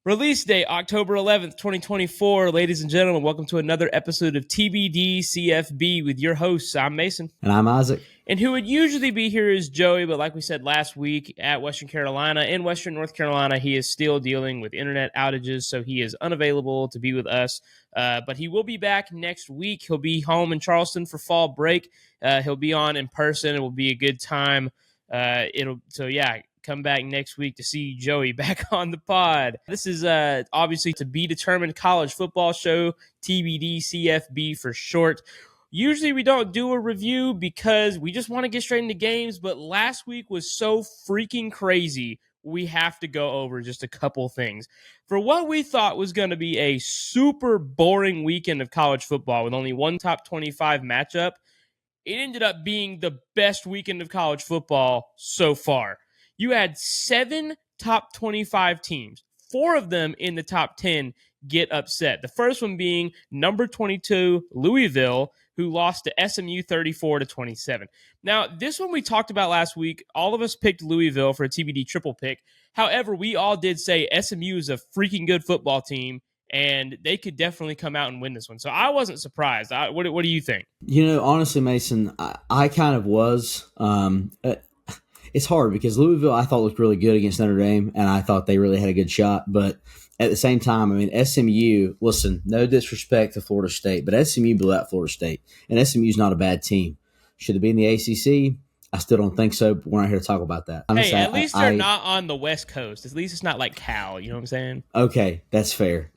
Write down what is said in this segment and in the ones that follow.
Release date, October 11th, 2024. Ladies and gentlemen, welcome to another episode of TBD CFB with your hosts. I'm Mason. And I'm Isaac. And who would usually be here is Joey, but like we said last week at Western Carolina, in Western North Carolina, he is still dealing with internet outages, so he is unavailable to be with us. But he will be back next week. He'll be home in Charleston for fall break. He'll be on in person. It will be a good time. Come back next week to see Joey back on the pod. This is obviously to be determined college football show, TBD CFB for short. Usually we don't do a review because we just want to get straight into games, but last week was so freaking crazy, we have to go over just a couple things. For what we thought was going to be a super boring weekend of college football with only one top 25 matchup, it ended up being the best weekend of college football so far. You had 7 top 25 teams, 4 of them in the top 10 get upset. The first one being number 22, Louisville, who lost to SMU 34-27. Now, this one we talked about last week. All of us picked Louisville for a TBD triple pick. However, we all did say SMU is a freaking good football team, and they could definitely come out and win this one. So I wasn't surprised. What do you think? You know, honestly, Mason, I kind of was. It's hard because Louisville, I thought, looked really good against Notre Dame, and I thought they really had a good shot. But at the same time, I mean, SMU, listen, no disrespect to Florida State, but SMU blew out Florida State, and SMU's not a bad team. Should it be in the ACC? I still don't think so, but we're not here to talk about that. Hey, at least they're not on the West Coast. At least it's not like Cal, you know what I'm saying? Okay, that's fair.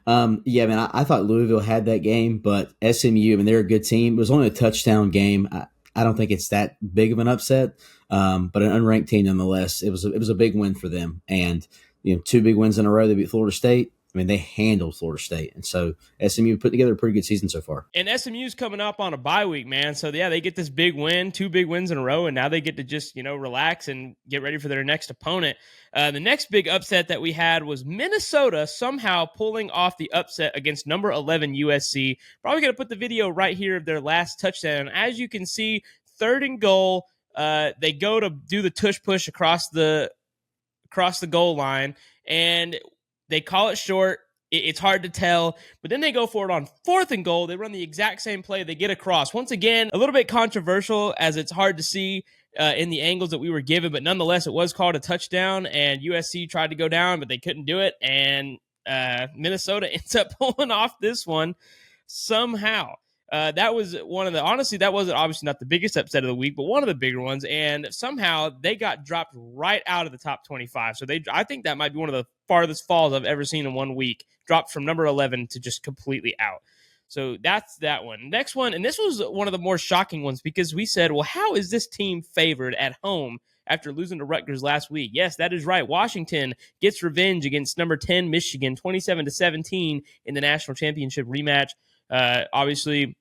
Yeah, man, I thought Louisville had that game, but SMU, I mean, they're a good team. It was only a touchdown game. I don't think it's that big of an upset, but an unranked team nonetheless. It was a big win for them, and 2 big wins in a row. They beat Florida State. I mean, they handled Florida State, and so SMU put together a pretty good season so far. And SMU's coming up on a bye week, man. So yeah, they get this big win, 2 big wins in a row, and now they get to just relax and get ready for their next opponent. The next big upset that we had was Minnesota somehow pulling off the upset against number 11 USC. Probably going to put the video right here of their last touchdown. As you can see, 3rd and goal. They go to do the tush push across the goal line, and they call it short. It's hard to tell, but then they go for it on 4th and goal. They run the exact same play. They get across. Once again, a little bit controversial as it's hard to see in the angles that we were given, but nonetheless, it was called a touchdown, and USC tried to go down, but they couldn't do it, and Minnesota ends up pulling off this one somehow. That was honestly, that wasn't obviously not the biggest upset of the week, but one of the bigger ones. And somehow they got dropped right out of the top 25. So I think that might be one of the farthest falls I've ever seen in one week. Dropped from number 11 to just completely out. So that's that one. Next one, and this was one of the more shocking ones because we said, well, how is this team favored at home after losing to Rutgers last week? Yes, that is right. Washington gets revenge against number 10 Michigan, 27-17 in the national championship rematch. Obviously,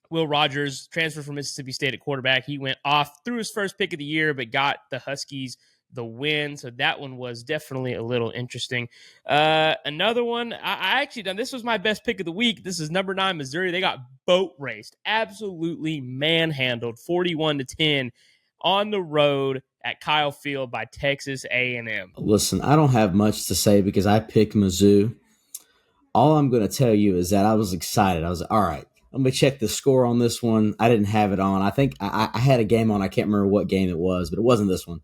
Will Rogers transferred from Mississippi State at quarterback. He went off, threw his first pick of the year, but got the Huskies the win. So that one was definitely a little interesting. Another one, I actually done. This was my best pick of the week. This is number 9 Missouri. They got boat raced, absolutely manhandled, 41-10 on the road at Kyle Field by Texas A&M. Listen, I don't have much to say because I picked Mizzou. All I'm going to tell you is that I was excited. I was like, all right, let me check the score on this one. I didn't have it on. I think I had a game on. I can't remember what game it was, but it wasn't this one.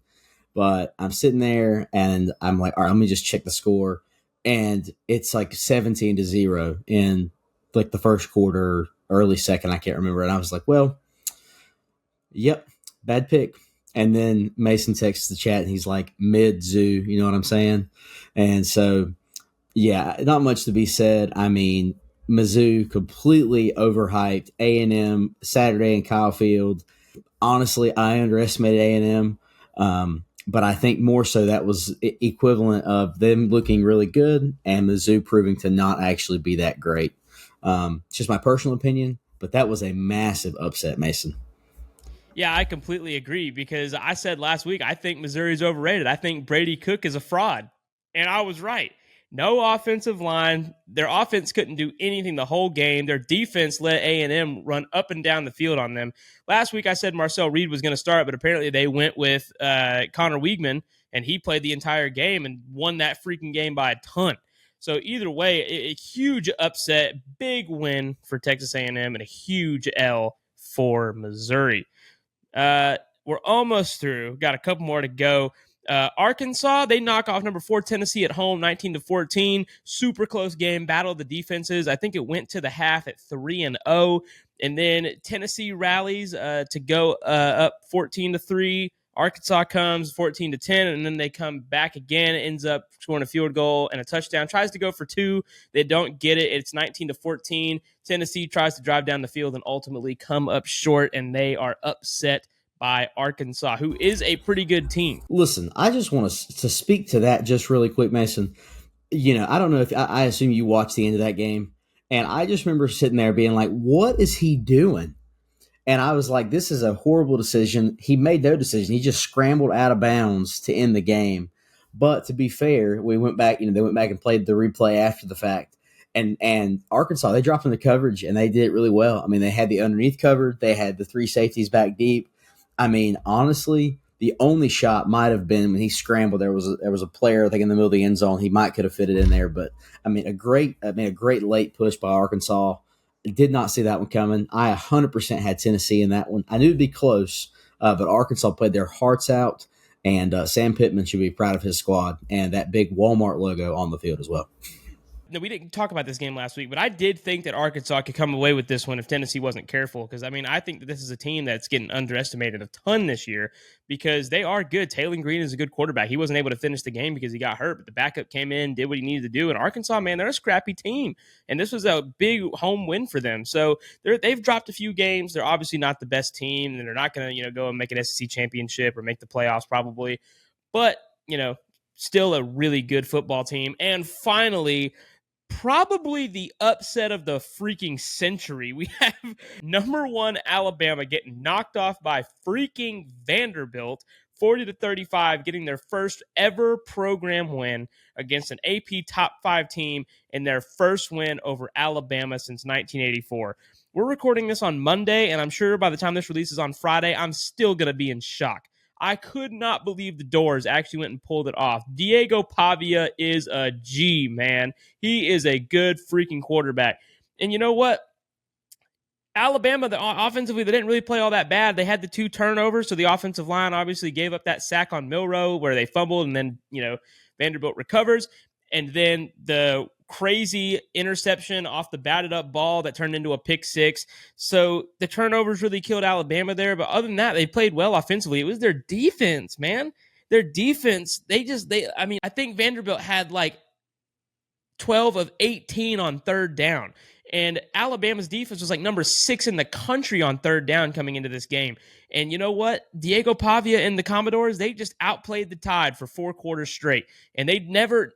But I'm sitting there, and I'm like, all right, let me just check the score. And it's like 17-0 in like the first quarter, early second. I can't remember. And I was like, well, yep, bad pick. And then Mason texts the chat, and he's like, mid-zoo, you know what I'm saying? And so, yeah, not much to be said. I mean, Mizzou completely overhyped. A&M Saturday in Kyle Field. Honestly, I underestimated A&M, but I think more so that was equivalent of them looking really good and Mizzou proving to not actually be that great. It's just my personal opinion, but that was a massive upset, Mason. Yeah, I completely agree because I said last week I think Missouri's overrated. I think Brady Cook is a fraud, and I was right. No offensive line. Their offense couldn't do anything the whole game. Their defense let A&M run up and down the field on them. Last week I said Marcel Reed was going to start, but apparently they went with Connor Weigman, and he played the entire game and won that freaking game by a ton. So either way, a huge upset, big win for Texas A&M, and a huge L for Missouri. We're almost through. Got a couple more to go. Arkansas, they knock off number 4 Tennessee at home, 19-14. Super close game, battle of the defenses. I think it went to the half at 3-0, and then Tennessee rallies to go up 14-3. Arkansas comes 14-10, and then they come back again. Ends up scoring a field goal and a touchdown. Tries to go for 2. They don't get it. It's 19-14. Tennessee tries to drive down the field and ultimately come up short, and they are upset by Arkansas, who is a pretty good team. Listen, I just want to speak to that just really quick, Mason. I don't know if I assume you watched the end of that game, and I just remember sitting there being like, what is he doing? And I was like, this is a horrible decision. He made no decision. He just scrambled out of bounds to end the game. But to be fair, we went back, they went back and played the replay after the fact. And Arkansas, they dropped in the coverage and they did it really well. I mean, they had the underneath covered. They had the 3 safeties back deep. I mean, honestly, the only shot might have been when he scrambled. There was a player, I think, in the middle of the end zone. He might could have fit it in there, but I mean, a great late push by Arkansas. Did not see that one coming. I 100% had Tennessee in that one. I knew it'd be close, but Arkansas played their hearts out, and Sam Pittman should be proud of his squad and that big Walmart logo on the field as well. No, we didn't talk about this game last week, but I did think that Arkansas could come away with this one if Tennessee wasn't careful. Because, I mean, I think that this is a team that's getting underestimated a ton this year because they are good. Taylor Green is a good quarterback. He wasn't able to finish the game because he got hurt, but the backup came in, did what he needed to do. And Arkansas, man, they're a scrappy team. And this was a big home win for them. So they've dropped a few games. They're obviously not the best team, and they're not going to, go and make an SEC championship or make the playoffs probably. But, still a really good football team. And finally, probably the upset of the freaking century. We have number 1 Alabama getting knocked off by freaking Vanderbilt 40-35, getting their first ever program win against an AP top 5 team and their first win over Alabama since 1984. We're recording this on Monday, and I'm sure by the time this releases on Friday, I'm still going to be in shock. I could not believe the Doors actually went and pulled it off. Diego Pavia is a G, man. He is a good freaking quarterback. And you know what? Alabama, offensively, they didn't really play all that bad. They had the 2 turnovers, so the offensive line obviously gave up that sack on Milroe where they fumbled, and then, Vanderbilt recovers. And then the crazy interception off the batted up ball that turned into a pick 6. So the turnovers really killed Alabama there. But other than that, they played well offensively. It was their defense, man. Their defense, I think Vanderbilt had like 12 of 18 on third down. And Alabama's defense was like number 6 in the country on third down coming into this game. And you know what? Diego Pavia and the Commodores, they just outplayed the Tide for 4 quarters straight. And they never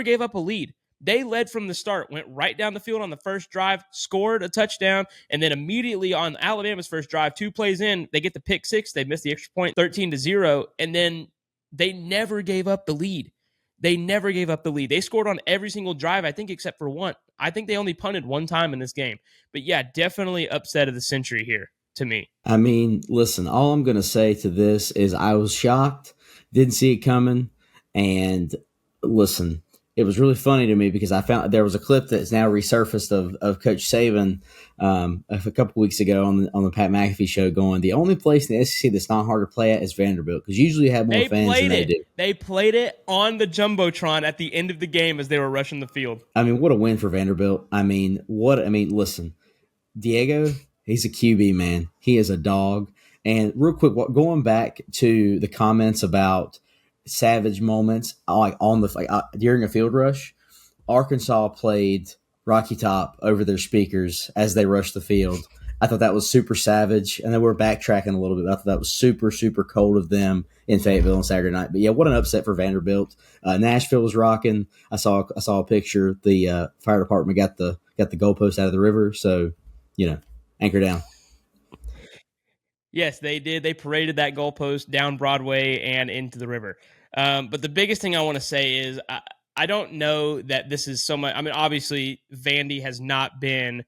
gave up a lead. They led from the start, went right down the field on the first drive, scored a touchdown, and then immediately on Alabama's first drive, 2 plays in, they get the pick 6. They missed the extra point, 13-0, and then they never gave up the lead. They scored on every single drive, I think, except for one. I think they only punted 1 time in this game. But yeah, definitely upset of the century here to me. I mean, listen, all I'm going to say to this is I was shocked, didn't see it coming, and listen, it was really funny to me because I found there was a clip that's now resurfaced of Coach Saban a couple weeks ago on the Pat McAfee show going, the only place in the SEC that's not hard to play at is Vanderbilt because usually you have more fans than they do. They played it on the Jumbotron at the end of the game as they were rushing the field. I mean, what a win for Vanderbilt. Listen, Diego, he's a QB, man. He is a dog. And real quick, going back to the comments about savage moments, like during a field rush, Arkansas played Rocky Top over their speakers as they rushed the field. I thought that was super savage, and then we're backtracking a little bit. I thought that was super, super cold of them in Fayetteville on Saturday night. But yeah, what an upset for Vanderbilt. Nashville was rocking. I saw a picture. The fire department got the goalpost out of the river, so anchor down. Yes, they did. They paraded that goalpost down Broadway and into the river. But the biggest thing I want to say is I don't know that this is so much. I mean, obviously, Vandy has not been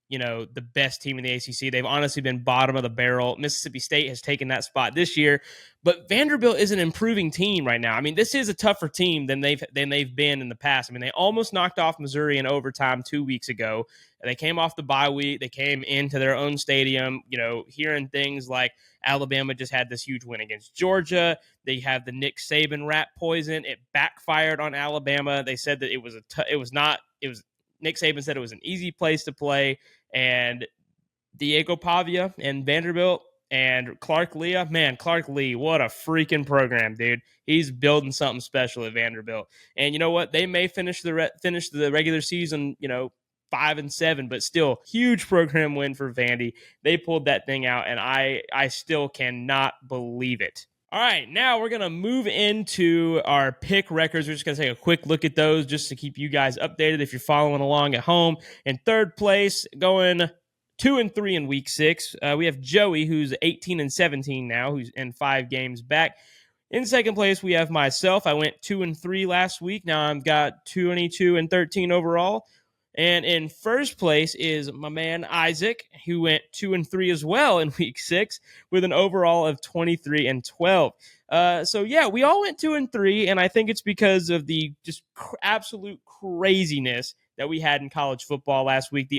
the best team in the ACC. They've honestly been bottom of the barrel. Mississippi State has taken that spot this year, but Vanderbilt is an improving team right now. I mean, this is a tougher team than they've been in the past. I mean, they almost knocked off Missouri in overtime 2 weeks ago. They came off the bye week. They came into their own stadium, hearing things like Alabama just had this huge win against Georgia. They have the Nick Saban rat poison. It backfired on Alabama. They said that it was Nick Saban said it was an easy place to play. And Diego Pavia and Vanderbilt and Clark Lea, Clark Lea, what a freaking program, dude. He's building something special at Vanderbilt. And you know what? They may finish the regular season, 5-7, but still huge program win for Vandy. They pulled that thing out, and I still cannot believe it. All right, now we're going to move into our pick records. We're just going to take a quick look at those just to keep you guys updated if you're following along at home. In third place, going 2-3 in week 6, we have Joey, who's 18-17 now, who's in 5 games back. In second place, we have myself. I went 2-3 last week. Now I've got 22-13 overall. And in first place is my man Isaac, who went 2-3 as well in week 6 with an overall of 23-12. So yeah, we all went 2-3, and I think it's because of the just absolute craziness that we had in college football last week.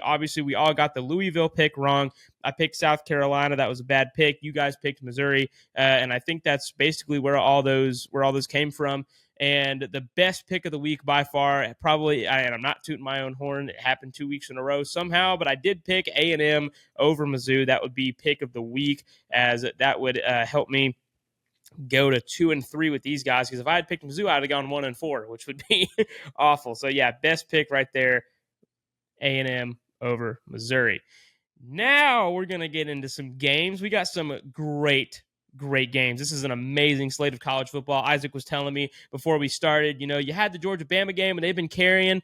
Obviously we all got the Louisville pick wrong. I picked South Carolina. That was a bad pick. You guys picked Missouri, and I think that's basically where all those came from. And the best pick of the week by far, probably, and I'm not tooting my own horn, it happened 2 weeks in a row somehow, but I did pick A&M over Mizzou. That would be pick of the week, as that would help me go to 2-3 with these guys, because if I had picked Mizzou, I'd have gone 1-4, which would be awful. So yeah, best pick right there, A&M over Missouri. Now we're going to get into some games. We got some great games. This is an amazing slate of college football. Isaac was telling me before we started, you had the Georgia-Bama game, and they've been carrying,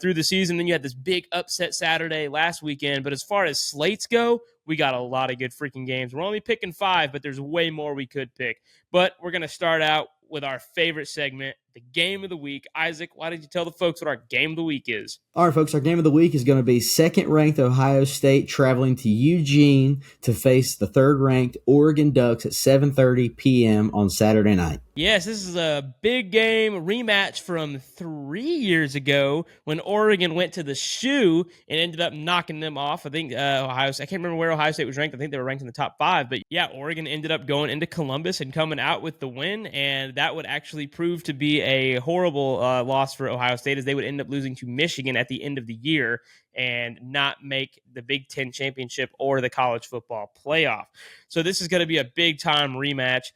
through the season. Then you had this big upset Saturday last weekend. But as far as slates go, we got a lot of good freaking games. We're only picking 5, but there's way more we could pick. But we're going to start out with our favorite segment, the game of the week. Isaac, why don't you tell the folks what our game of the week is? All right, folks, our game of the week is going to be second-ranked Ohio State traveling to Eugene to face the third-ranked Oregon Ducks at 7:30 p.m. on Saturday night. Yes, this is a big game rematch from 3 years ago when Oregon went to the Shoe and ended up knocking them off. I think Ohio State, I can't remember where Ohio State was ranked. I think they were ranked in the top 5. But yeah, Oregon ended up going into Columbus and coming out with the win, and that would actually prove to be a horrible loss for Ohio State, as they would end up losing to Michigan at the end of the year and not make the Big Ten championship or the college football playoff. So this is going to be a big time rematch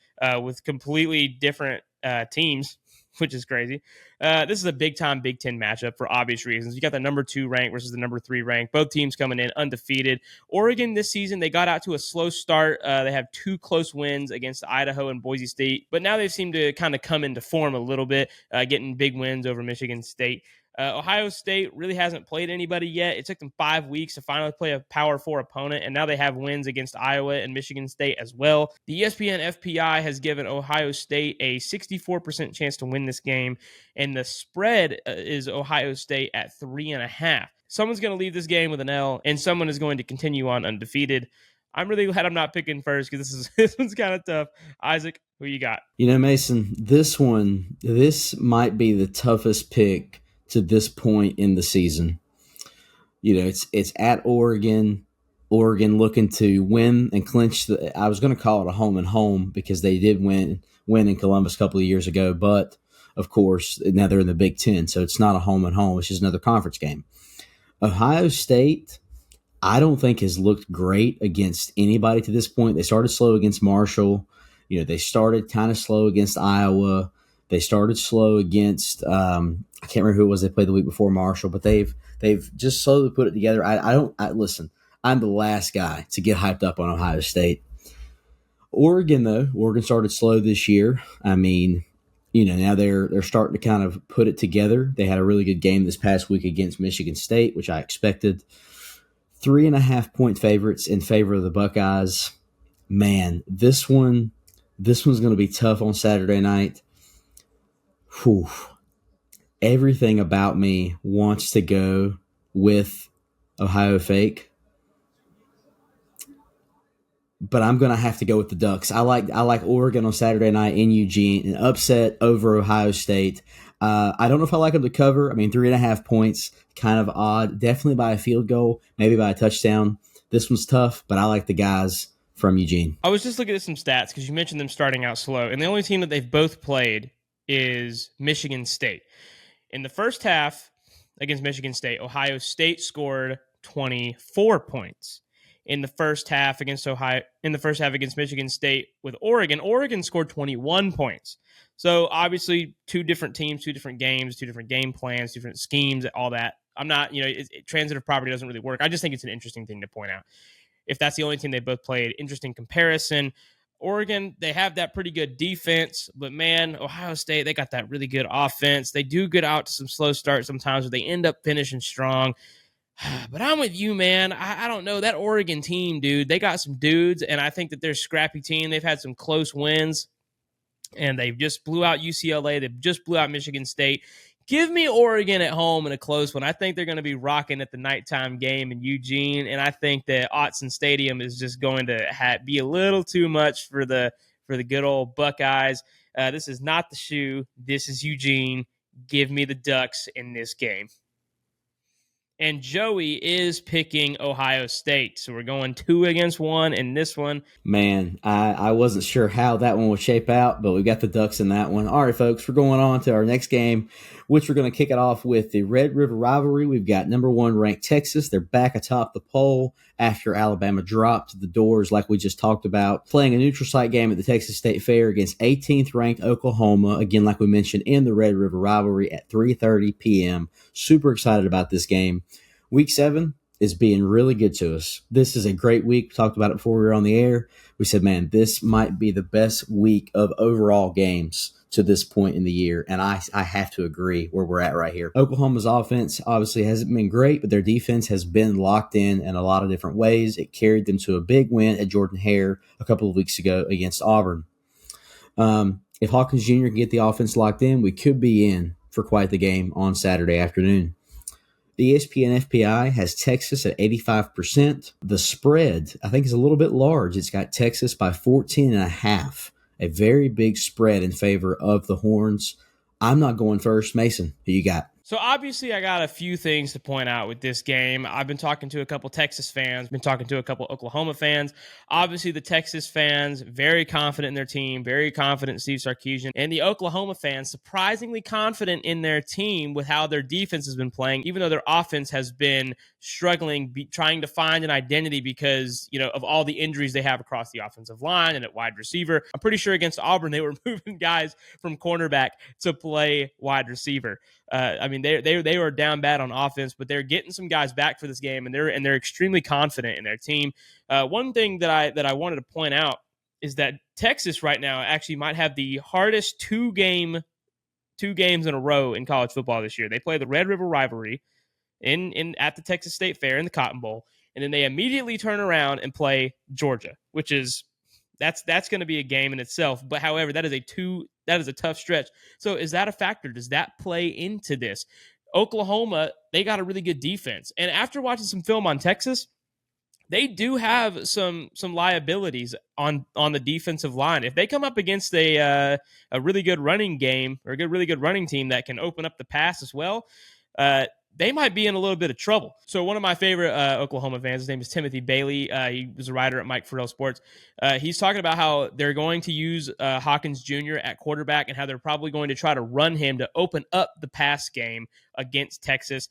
with completely different teams, which is crazy. This is a big time Big Ten matchup for obvious reasons. You got the number 2 rank versus the number 3 rank. Both teams coming in undefeated. Oregon this season, they got out to a slow start. They have 2 close wins against Idaho and Boise State, but now they seem to kind of come into form a little bit, getting big wins over Michigan State. Ohio State really hasn't played anybody yet. It took them 5 weeks to finally play a Power 4 opponent, and now they have wins against Iowa and Michigan State as well. The ESPN FPI has given Ohio State a 64% chance to win this game, and the spread is Ohio State at 3.5. Someone's going to leave this game with an L, and someone is going to continue on undefeated. I'm really glad I'm not picking first, because this one's kind of tough. Isaac, who you got? Mason, this might be the toughest pick to this point in the season. It's at Oregon. Oregon looking to win and clinch I was going to call it a home and home, because they did win in Columbus a couple of years ago, but of course now they're in the Big Ten, so it's not a home and home. It's just another conference game. Ohio State, I don't think has looked great against anybody to this point. They started slow against Marshall. They started kind of slow against Iowa. They started slow against I can't remember who it was they played the week before Marshall, but they've just slowly put it together. Listen, I'm the last guy to get hyped up on Ohio State. Oregon, though, Oregon started slow this year. I mean, now they're starting to kind of put it together. They had a really good game this past week against Michigan State, which I expected. 3.5-point favorites in favor of the Buckeyes. Man, this one's going to be tough on Saturday night. Whew. Everything about me wants to go with Ohio fake. But I'm gonna have to go with the Ducks. I like Oregon on Saturday night in Eugene, an upset over Ohio State. I don't know if I like them to cover. I mean, 3.5 points, kind of odd. Definitely by a field goal, maybe by a touchdown. This one's tough, but I like the guys from Eugene. I was just looking at some stats because you mentioned them starting out slow, and the only team that they've both played is Michigan State. In the first half against Michigan State, Ohio State scored 24 points. In the first half against Michigan State with Oregon, Oregon scored 21 points. So obviously, two different teams, two different games, two different game plans, different schemes, all that. I'm not, transitive property doesn't really work. I just think it's an interesting thing to point out. If that's the only team they both played, interesting comparison. Oregon, they have that pretty good defense, but man, Ohio State, they got that really good offense. They do get out to some slow starts sometimes, but they end up finishing strong. But I'm with you, man. I don't know. That Oregon team, dude, they got some dudes, and I think that they're a scrappy team. They've had some close wins, and they just blew out UCLA. They just blew out Michigan State. Give me Oregon at home in a close one. I think they're going to be rocking at the nighttime game in Eugene, and I think that Autzen Stadium is just going to be a little too much for the good old Buckeyes. This is not the shoe. This is Eugene. Give me the Ducks in this game. And Joey is picking Ohio State. So we're going 2-1 in this one. Man, I wasn't sure how that one would shape out, but we got the Ducks in that one. All right, folks, we're going on to our next game, which we're going to kick it off with the Red River rivalry. We've got number 1 ranked Texas. They're back atop the poll after Alabama dropped the doors like we just talked about, playing a neutral site game at the Texas State Fair against 18th ranked Oklahoma, again like we mentioned in the Red River rivalry at 3:30 p.m. Super excited about this game. Week 7 is being really good to us. This is a great week. We talked about it before we were on the air. We said, man, this might be the best week of overall games to this point in the year, and I have to agree where we're at right here. Oklahoma's offense obviously hasn't been great, but their defense has been locked in a lot of different ways. It carried them to a big win at Jordan-Hare a couple of weeks ago against Auburn. If Hawkins Jr. can get the offense locked in, we could be in for quite the game on Saturday afternoon. The ESPN FPI has Texas at 85%. The spread, I think, is a little bit large. It's got Texas by 14.5. A very big spread in favor of the Horns. I'm not going first. Mason, who you got? So obviously I got a few things to point out with this game. I've been talking to a couple Texas fans, been talking to a couple Oklahoma fans. Obviously the Texas fans, very confident in their team, very confident in Steve Sarkisian. And the Oklahoma fans, surprisingly confident in their team with how their defense has been playing, even though their offense has been struggling, trying to find an identity because, of all the injuries they have across the offensive line and at wide receiver. I'm pretty sure against Auburn, they were moving guys from cornerback to play wide receiver. They were down bad on offense, but they're getting some guys back for this game, and they're extremely confident in their team. One thing that I wanted to point out is that Texas right now actually might have the hardest two games in a row in college football this year. They play the Red River rivalry at the Texas State Fair in the Cotton Bowl, and then they immediately turn around and play Georgia, which is that's going to be a game in itself. But however, that is a tough stretch. So is that a factor? Does that play into this? Oklahoma, they got a really good defense. And after watching some film on Texas, they do have some liabilities on the defensive line. If they come up against a really good running game or a really good running team that can open up the pass as well, they might be in a little bit of trouble. So one of my favorite Oklahoma fans, his name is Timothy Bailey. He was a writer at Mike Farrell Sports. He's talking about how they're going to use Hawkins Jr. at quarterback and how they're probably going to try to run him to open up the pass game against Texas.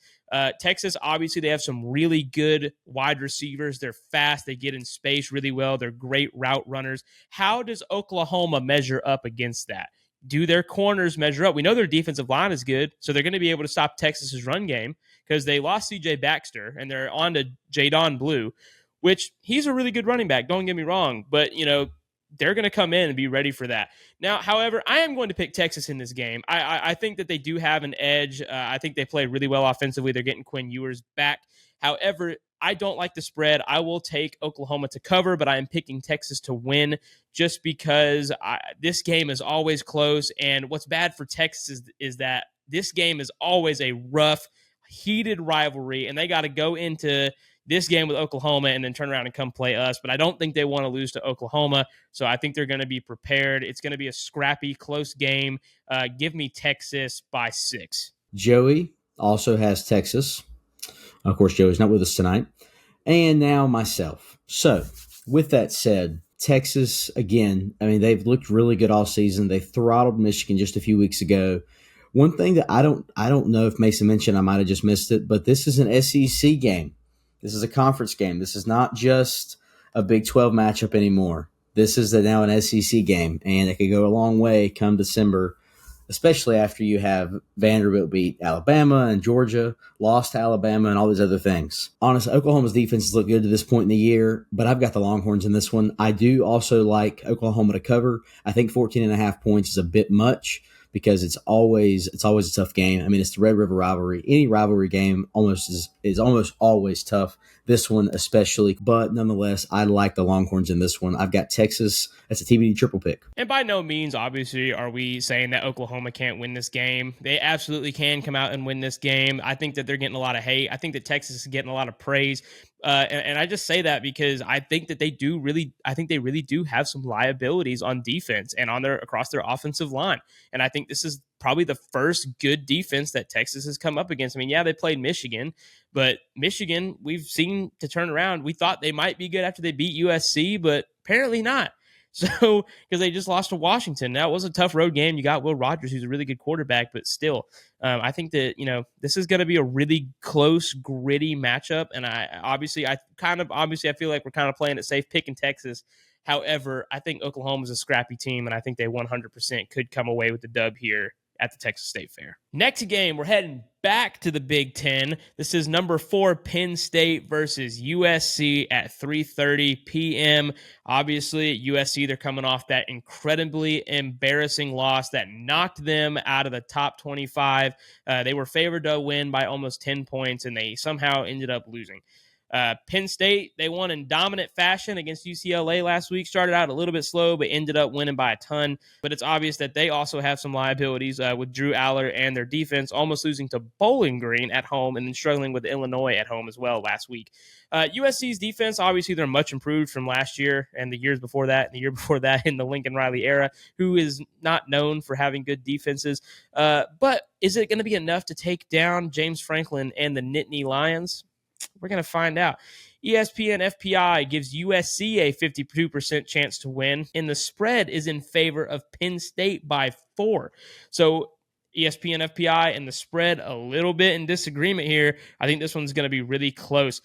Texas, obviously, they have some really good wide receivers. They're fast. They get in space really well. They're great route runners. How does Oklahoma measure up against that? Do their corners measure up? We know their defensive line is good, so they're going to be able to stop Texas's run game because they lost C.J. Baxter, and they're on to Jadon Blue, which he's a really good running back, don't get me wrong, but, they're going to come in and be ready for that. Now, however, I am going to pick Texas in this game. I think that they do have an edge. I think they play really well offensively. They're getting Quinn Ewers back. However, I don't like the spread. I will take Oklahoma to cover, but I am picking Texas to win just because this game is always close. And what's bad for Texas is that this game is always a rough, heated rivalry, and they got to go into this game with Oklahoma and then turn around and come play us. But I don't think they want to lose to Oklahoma, so I think they're going to be prepared. It's going to be a scrappy, close game. Give me Texas by 6. Joey also has Texas. Of course, Joey's not with us tonight. And now myself. So, with that said, Texas, again, I mean, they've looked really good all season. They throttled Michigan just a few weeks ago. One thing that I don't know if Mason mentioned, I might have just missed it, but this is an SEC game. This is a conference game. This is not just a Big 12 matchup anymore. This is now an SEC game, and it could go a long way come December, especially after you have Vanderbilt beat Alabama and Georgia, lost to Alabama, and all these other things. Honestly, Oklahoma's defense has looked good to this point in the year, but I've got the Longhorns in this one. I do also like Oklahoma to cover. I think 14.5 points is a bit much because it's always a tough game. I mean, it's the Red River rivalry. Any rivalry game is almost always tough. This one especially, but nonetheless, I like the Longhorns in this one. I've got Texas. That's a TBD triple pick. And by no means, obviously, are we saying that Oklahoma can't win this game. They absolutely can come out and win this game. I think that they're getting a lot of hate. I think that Texas is getting a lot of praise. And I just say that because I think that they really do have some liabilities on defense and across their offensive line. And I think this is probably the first good defense that Texas has come up against. I mean, yeah, they played Michigan, but Michigan, we've seen to turn around. We thought they might be good after they beat USC, but apparently not. So, because they just lost to Washington. That was a tough road game. You got Will Rogers, who's a really good quarterback, but still, I think that, this is going to be a really close, gritty matchup. And I feel like we're kind of playing it safe, picking Texas. However, I think Oklahoma's a scrappy team, and I think they 100% could come away with the dub here at the Texas State Fair. Next game, we're heading back to the Big Ten. This is number 4 Penn State versus USC at 3:30 p.m. Obviously, USC, they're coming off that incredibly embarrassing loss that knocked them out of the top 25. They were favored to win by almost 10 points, and they somehow ended up losing. Penn State, they won in dominant fashion against UCLA last week. Started out a little bit slow, but ended up winning by a ton. But it's obvious that they also have some liabilities with Drew Aller and their defense almost losing to Bowling Green at home and then struggling with Illinois at home as well last week. USC's defense, obviously, they're much improved from last year and the years before that, and the year before that in the Lincoln Riley era, who is not known for having good defenses. But is it going to be enough to take down James Franklin and the Nittany Lions? We're going to find out. ESPN FPI gives USC a 52% chance to win, and the spread is in favor of Penn State by 4. So ESPN FPI and the spread a little bit in disagreement here. I think this one's going to be really close.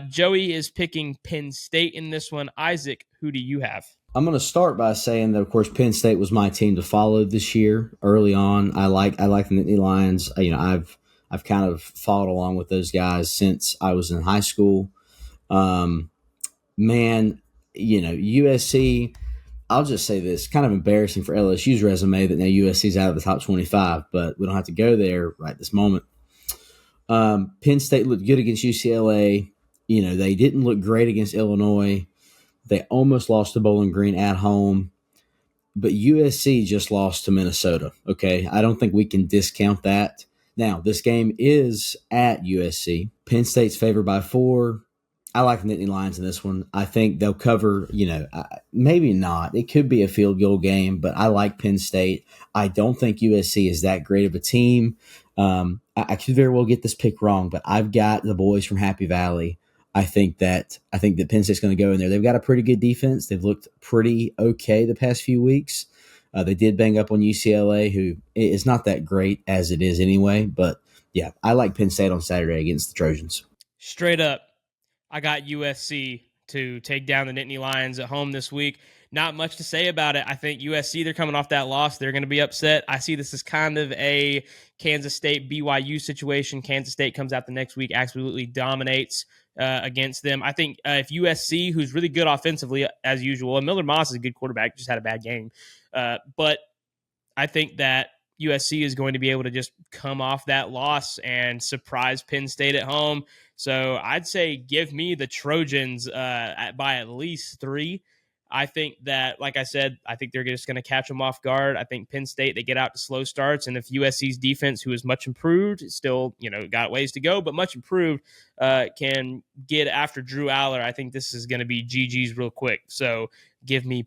Joey is picking Penn State in this one. Isaac, who do you have? I'm going to start by saying that, of course, Penn State was my team to follow this year early on. I like the Nittany Lions. I've kind of followed along with those guys since I was in high school. USC, I'll just say this, kind of embarrassing for LSU's resume that now USC's out of the top 25, but we don't have to go there right this moment. Penn State looked good against UCLA. They didn't look great against Illinois. They almost lost to Bowling Green at home. But USC just lost to Minnesota, okay? I don't think we can discount that. Now, this game is at USC. Penn State's favored by 4. I like the Nittany Lions in this one. I think they'll cover, maybe not. It could be a field goal game, but I like Penn State. I don't think USC is that great of a team. I could very well get this pick wrong, but I've got the boys from Happy Valley. I think that Penn State's going to go in there. They've got a pretty good defense. They've looked pretty okay the past few weeks. They did bang up on UCLA, who is not that great as it is anyway. But, yeah, I like Penn State on Saturday against the Trojans. Straight up, I got USC to take down the Nittany Lions at home this week. Not much to say about it. I think USC, they're coming off that loss. They're going to be upset. I see this as kind of a Kansas State BYU situation. Kansas State comes out the next week, absolutely dominates against them. I think if USC, who's really good offensively as usual, and Miller Moss is a good quarterback, just had a bad game. But I think that USC is going to be able to just come off that loss and surprise Penn State at home. So I'd say give me the Trojans by at least 3. I think that, like I said, I think they're just going to catch them off guard. I think Penn State, they get out to slow starts. And if USC's defense, who is much improved, still, got ways to go, but much improved, can get after Drew Aller, I think this is going to be GG's real quick. So give me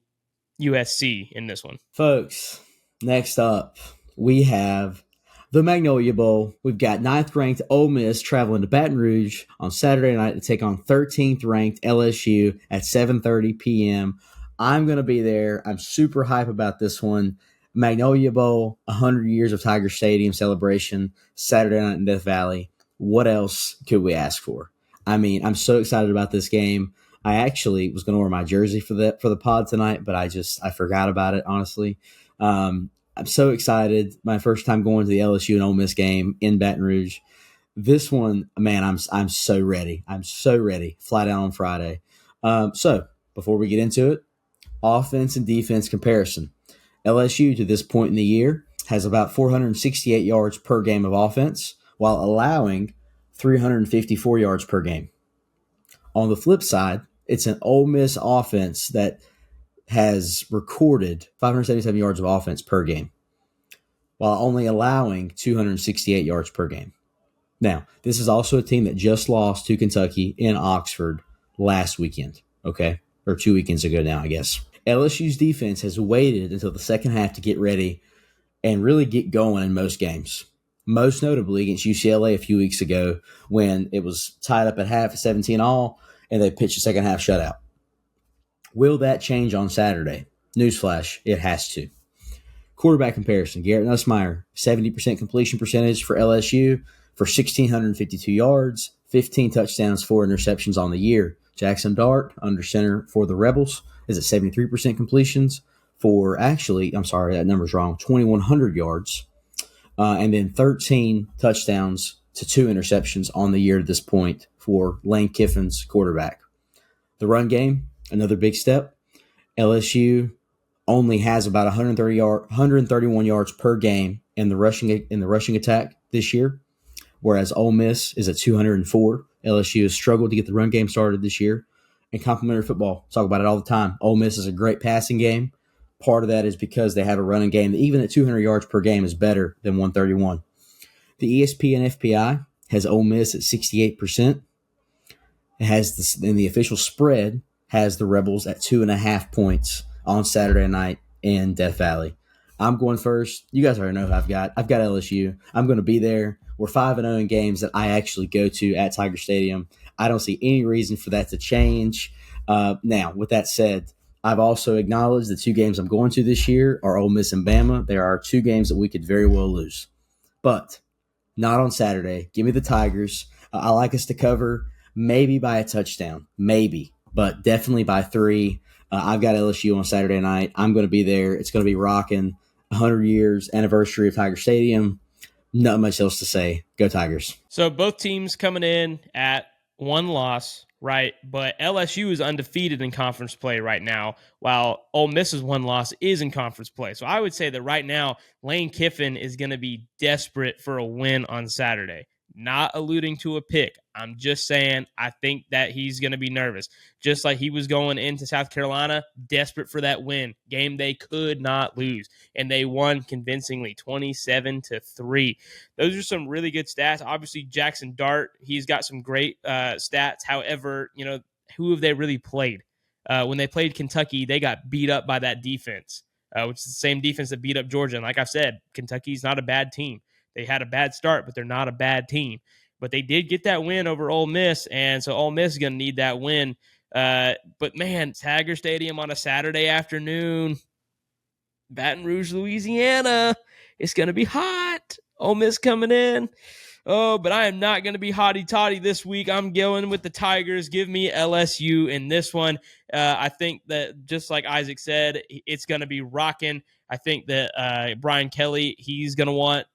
USC in this one. Folks, next up, we have the Magnolia Bowl. We've got 9th ranked Ole Miss traveling to Baton Rouge on Saturday night to take on 13th ranked LSU at 7:30 p.m. I'm going to be there. I'm super hype about this one. Magnolia Bowl, 100 years of Tiger Stadium celebration, Saturday night in Death Valley. What else could we ask for? I mean, I'm so excited about this game. I actually was going to wear my jersey for the pod tonight, but I forgot about it, honestly. I'm so excited. My first time going to the LSU and Ole Miss game in Baton Rouge. This one, man, I'm so ready. I'm so ready. Fly down on Friday. So before we get into it, offense and defense comparison. LSU to this point in the year has about 468 yards per game of offense, while allowing 354 yards per game. On the flip side, it's an Ole Miss offense that has recorded 577 yards of offense per game, while only allowing 268 yards per game. Now, this is also a team that just lost to Kentucky in Oxford last weekend, okay? Or 2 weekends ago now, I guess. LSU's defense has waited until the second half to get ready and really get going in most games. Most notably against UCLA a few weeks ago when it was tied up at half at 17-all and they pitched a second half shutout. Will that change on Saturday? Newsflash, it has to. Quarterback comparison. Garrett Nussmeier, 70% completion percentage for LSU for 1,652 yards, 15 touchdowns, 4 interceptions on the year. Jackson Dart, under center for the Rebels, is at 73% completions for that number's wrong, 2,100 yards, and then 13 touchdowns to 2 interceptions on the year at this point for Lane Kiffin's quarterback. The run game, another big step. LSU only has about 131 yards per game in the rushing attack this year, whereas Ole Miss is at 204. LSU has struggled to get the run game started this year. And complementary football, talk about it all the time. Ole Miss is a great passing game. Part of that is because they have a running game that even at 200 yards per game is better than 131. The ESPN FPI has Ole Miss at 68%. It has in the official spread has the Rebels at 2.5 points on Saturday night in Death Valley. I'm going first. You guys already know who I've got. I've got LSU. I'm going to be there. We're 5-0 in games that I actually go to at Tiger Stadium. I don't see any reason for that to change. Now, with that said, I've also acknowledged the 2 games I'm going to this year are Ole Miss and Bama. There are 2 games that we could very well lose. But not on Saturday. Give me the Tigers. I like us to cover maybe by a touchdown. Maybe. But definitely by 3. I've got LSU on Saturday night. I'm going to be there. It's going to be rocking. 100 years anniversary of Tiger Stadium. Not much else to say. Go Tigers. So both teams coming in at 1 loss, right? But LSU is undefeated in conference play right now, while Ole Miss's 1 loss is in conference play. So I would say that right now, Lane Kiffin is going to be desperate for a win on Saturday. Not alluding to a pick. I'm just saying I think that he's going to be nervous. Just like he was going into South Carolina, desperate for that win. Game they could not lose. And they won convincingly, 27-3. Those are some really good stats. Obviously, Jackson Dart, he's got some great stats. However, who have they really played? When they played Kentucky, they got beat up by that defense, which is the same defense that beat up Georgia. And like I've said, Kentucky's not a bad team. They had a bad start, but they're not a bad team. But they did get that win over Ole Miss, and so Ole Miss is going to need that win. But, man, Tiger Stadium on a Saturday afternoon, Baton Rouge, Louisiana, it's going to be hot. Ole Miss coming in. Oh, but I am not going to be hotty-toddy this week. I'm going with the Tigers. Give me LSU in this one. I think that, just like Isaac said, it's going to be rocking. I think that Brian Kelly, he's going to want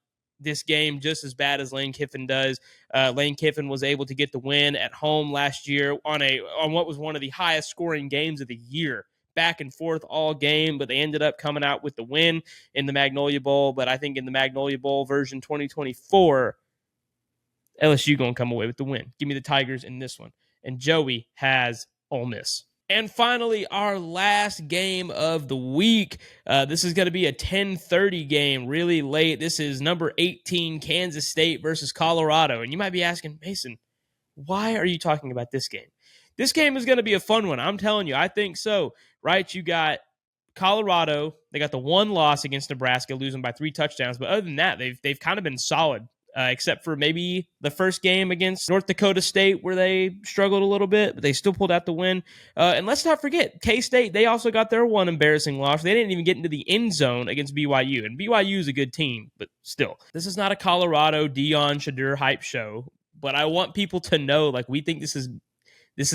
this game just as bad as Lane Kiffin does. Lane Kiffin was able to get the win at home last year on what was one of the highest scoring games of the year, back and forth all game, but they ended up coming out with the win in the Magnolia Bowl. But I think in the Magnolia Bowl version 2024, LSU going to come away with the win. Give me the Tigers in this one. And Joey has Ole Miss. And finally, our last game of the week. This is going to be a 10:30 game, really late. This is number 18, Kansas State versus Colorado. And you might be asking, Mason, why are you talking about this game? This game is going to be a fun one. I'm telling you, I think so. Right? You got Colorado. They got the one loss against Nebraska, losing by 3 touchdowns. But other than that, they've kind of been solid, except for maybe the first game against North Dakota State where they struggled a little bit, but they still pulled out the win. And let's not forget, K-State, they also got their one embarrassing loss. They didn't even get into the end zone against BYU. And BYU is a good team, but still. This is not a Colorado Deion Shadur hype show. But I want people to know, like, we think this is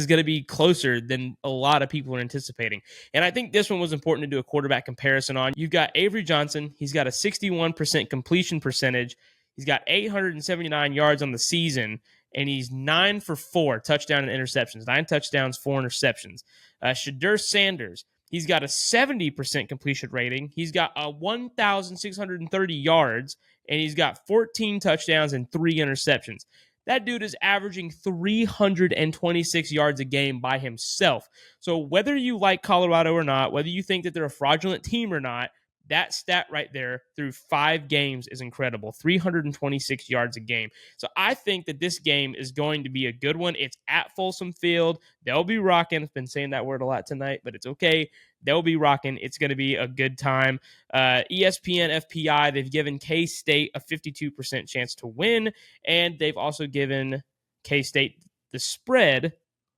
going to be closer than a lot of people are anticipating. And I think this one was important to do a quarterback comparison on. You've got Avery Johnson. He's got a 61% completion percentage. He's got 879 yards on the season, and he's 9 for 4 touchdown and interceptions. 9 touchdowns, 4 interceptions. Shadur Sanders, he's got a 70% completion rating. He's got a 1,630 yards, and he's got 14 touchdowns and 3 interceptions. That dude is averaging 326 yards a game by himself. So whether you like Colorado or not, whether you think that they're a fraudulent team or not, that stat right there through 5 games is incredible. 326 yards a game. So I think that this game is going to be a good one. It's at Folsom Field. They'll be rocking. I've been saying that word a lot tonight, but it's okay. They'll be rocking. It's going to be a good time. ESPN FPI, they've given K-State a 52% chance to win, and they've also given K-State the spread,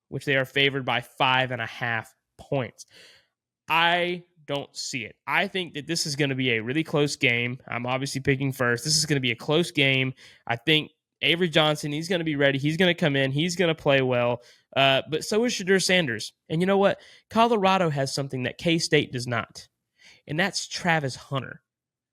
which they are favored by 5.5 points. I don't see it. I think that this is going to be a really close game. I'm obviously picking first. This is going to be a close game. I think Avery Johnson, he's going to be ready. He's going to come in. He's going to play well. But so is Shadur Sanders. And you know what? Colorado has something that K-State does not, and that's Travis Hunter.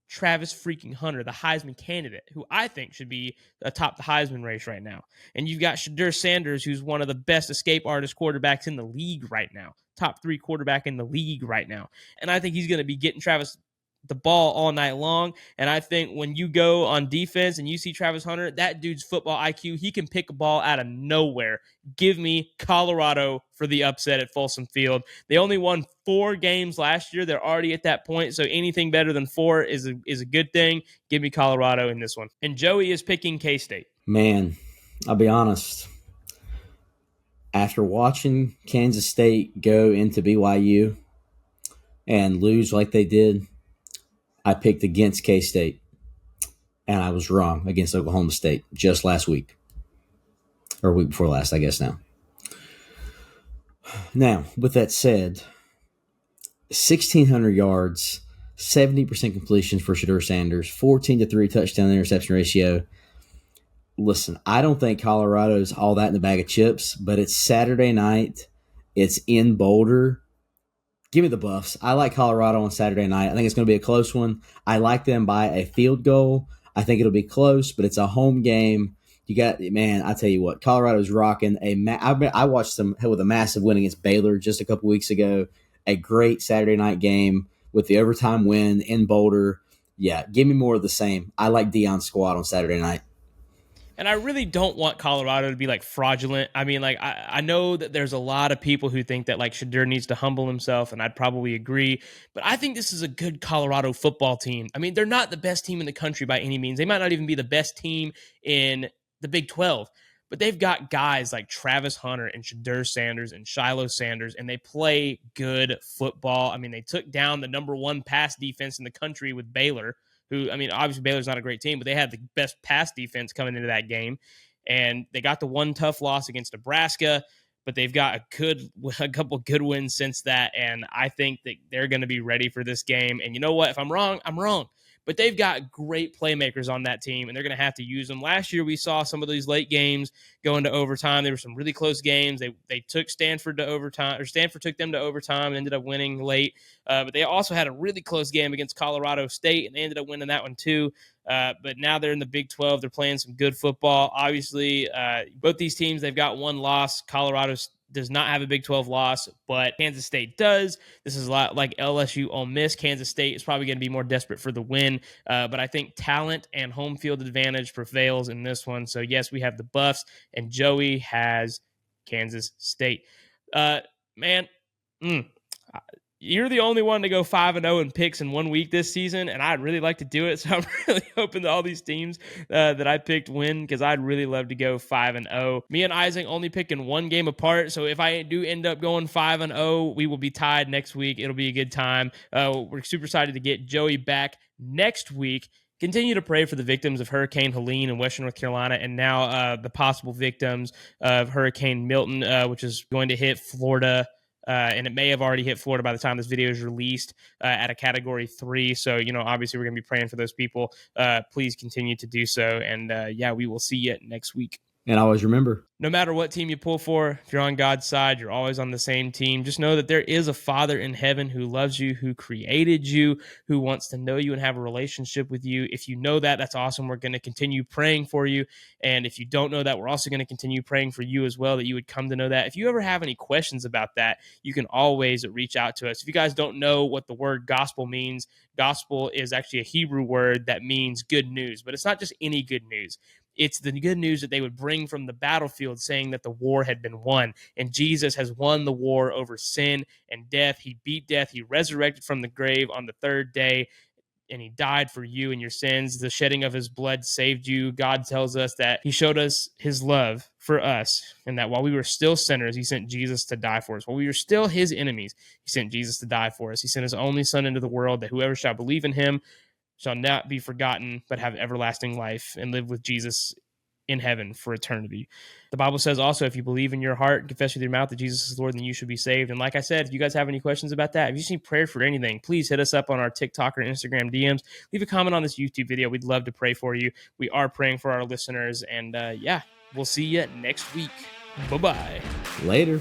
Travis freaking Hunter, the Heisman candidate, who I think should be atop the Heisman race right now. And you've got Shadur Sanders, who's one of the best escape artist quarterbacks in the league right now. Top 3 quarterback in the league right now. And I think he's going to be getting Travis the ball all night long. And I think when you go on defense and you see Travis Hunter, that dude's football IQ, he can pick a ball out of nowhere. Give me Colorado for the upset at Folsom Field. They only won 4 games last year. They're already at that point. So anything better than 4 is a good thing. Give me Colorado in this one. And Joey is picking K-State. Man, I'll be honest. After watching Kansas State go into BYU and lose like they did, I picked against K-State, and I was wrong against Oklahoma State just last week, or week before last, I guess now. Now, with that said, 1,600 yards, 70% completions for Shadur Sanders, 14-3 touchdown interception ratio. Listen, I don't think Colorado's all that in the bag of chips, but it's Saturday night. It's in Boulder. Give me the Buffs. I like Colorado on Saturday night. I think it's going to be a close one. I like them by a field goal. I think it'll be close, but it's a home game. You got, man, I tell you what, Colorado's rocking. I watched them with a massive win against Baylor just a couple weeks ago. A great Saturday night game with the overtime win in Boulder. Yeah, give me more of the same. I like Deion's squad on Saturday night. And I really don't want Colorado to be like fraudulent. I mean, like, I know that there's a lot of people who think that like Shadur needs to humble himself, and I'd probably agree. But I think this is a good Colorado football team. I mean, they're not the best team in the country by any means. They might not even be the best team in the Big 12. But they've got guys like Travis Hunter and Shadur Sanders and Shiloh Sanders, and they play good football. I mean, they took down the number 1 pass defense in the country with Baylor, who, I mean, obviously Baylor's not a great team, but they had the best pass defense coming into that game. And they got the one tough loss against Nebraska, but they've got a couple good wins since that. And I think that they're going to be ready for this game. And you know what? If I'm wrong, I'm wrong. But they've got great playmakers on that team, and they're going to have to use them. Last year, we saw some of these late games go into overtime. There were some really close games. They took Stanford to overtime, or Stanford took them to overtime and ended up winning late. But they also had a really close game against Colorado State, and they ended up winning that one too. But now they're in the Big 12. They're playing some good football. Obviously, both these teams, they've got one loss. Colorado does not have a Big 12 loss, but Kansas State does. This is a lot like LSU Ole Miss. Kansas State is probably going to be more desperate for the win, but I think talent and home field advantage prevails in this one. So, yes, we have the Buffs, and Joey has Kansas State. Man, Mm. You're the only one to go 5-0 in picks in 1 week this season, and I'd really like to do it. So I'm really hoping that all these teams that I picked win, because I'd really love to go 5-0. Me and Isaac only picking one game apart, so if I do end up going 5-0, we will be tied next week. It'll be a good time. We're super excited to get Joey back next week. Continue to pray for the victims of Hurricane Helene in Western North Carolina, and now the possible victims of Hurricane Milton, which is going to hit Florida. And it may have already hit Florida by the time this video is released at a category 3. So, obviously we're going to be praying for those people. Please continue to do so. And yeah, we will see you next week. And always remember, no matter what team you pull for, if you're on God's side, you're always on the same team. Just know that there is a Father in heaven who loves you, who created you, who wants to know you and have a relationship with you. If you know that, that's awesome. We're going to continue praying for you. And if you don't know that, we're also going to continue praying for you as well, that you would come to know that. If you ever have any questions about that, you can always reach out to us. If you guys don't know what the word gospel means, gospel is actually a Hebrew word that means good news, but it's not just any good news. It's the good news that they would bring from the battlefield, saying that the war had been won. And Jesus has won the war over sin and death. He beat death. He resurrected from the grave on the third day, and he died for you and your sins. The shedding of his blood saved you. God tells us that he showed us his love for us, and that while we were still sinners, he sent Jesus to die for us. While we were still his enemies, he sent Jesus to die for us. He sent his only son into the world, that whoever shall believe in him shall not be forgotten, but have everlasting life and live with Jesus in heaven for eternity. The Bible says also, if you believe in your heart and confess with your mouth that Jesus is Lord, then you should be saved. And like I said, if you guys have any questions about that, if you just need prayer for anything, please hit us up on our TikTok or Instagram DMs. Leave a comment on this YouTube video. We'd love to pray for you. We are praying for our listeners. And yeah, we'll see you next week. Bye-bye. Later.